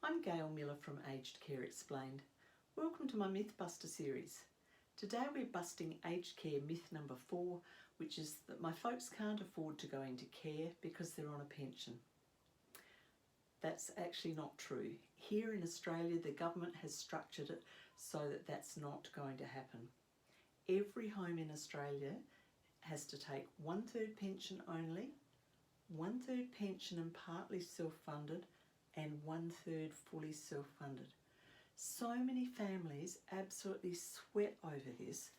I'm Gail Miller from Aged Care Explained. Welcome to my Mythbuster series. Today we're busting aged care myth number 4, which is that my folks can't afford to go into care because they're on a pension. That's actually not true. Here in Australia, the government has structured it so that that's not going to happen. Every home in Australia has to take 1/3 pension only, 1/3 pension and partly self-funded, and 1/3 fully self-funded. So many families absolutely sweat over this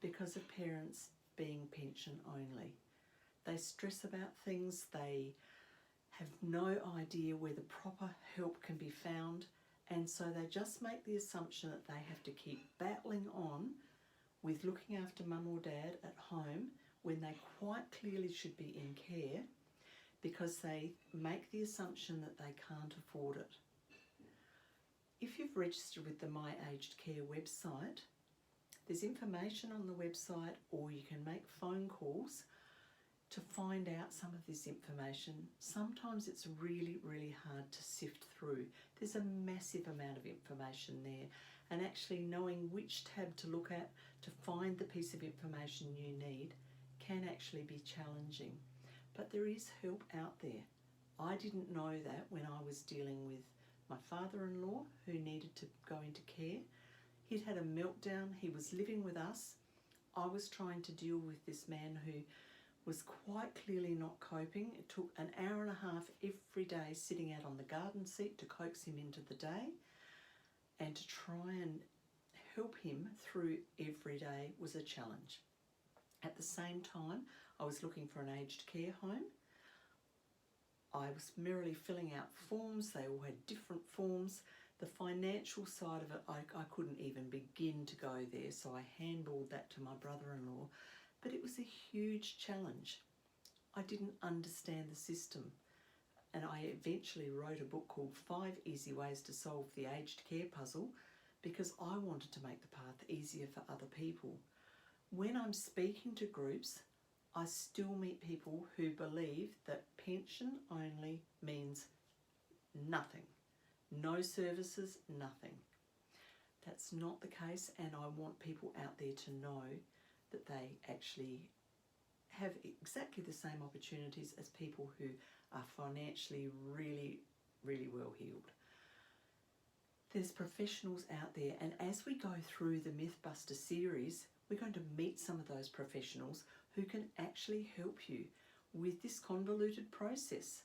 because of parents being pension only. They stress about things, they have no idea where the proper help can be found, and so they just make the assumption that they have to keep battling on with looking after mum or dad at home when they quite clearly should be in care, because they make the assumption that they can't afford it. If you've registered with the My Aged Care website, there's information on the website, or you can make phone calls to find out some of this information. Sometimes it's really, really hard to sift through. There's a massive amount of information there, and actually knowing which tab to look at to find the piece of information you need can actually be challenging. But there is help out there. I didn't know that when I was dealing with my father-in-law who needed to go into care. He'd had a meltdown, he was living with us. I was trying to deal with this man who was quite clearly not coping. It took an hour and a half every day sitting out on the garden seat to coax him into the day, and to try and help him through every day was a challenge. At the same time, I was looking for an aged care home. I was merrily filling out forms. They all had different forms. The financial side of it, I couldn't even begin to go there, so I handballed that to my brother-in-law. But it was a huge challenge. I didn't understand the system, and I eventually wrote a book called 5 Easy Ways to Solve the Aged Care Puzzle, because I wanted to make the path easier for other people. When I'm speaking to groups, I still meet people who believe that pension only means nothing. No services, nothing. That's not the case, and I want people out there to know that they actually have exactly the same opportunities as people who are financially really, really well heeled. There's professionals out there, and as we go through the Mythbuster series, we're going to meet some of those professionals who can actually help you with this convoluted process.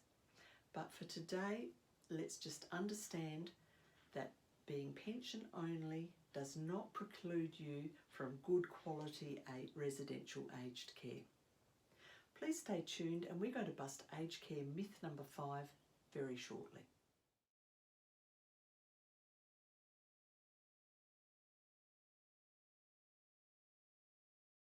But for today, let's just understand that being pension only does not preclude you from good quality residential aged care. Please stay tuned, and we're going to bust aged care myth number 5 very shortly.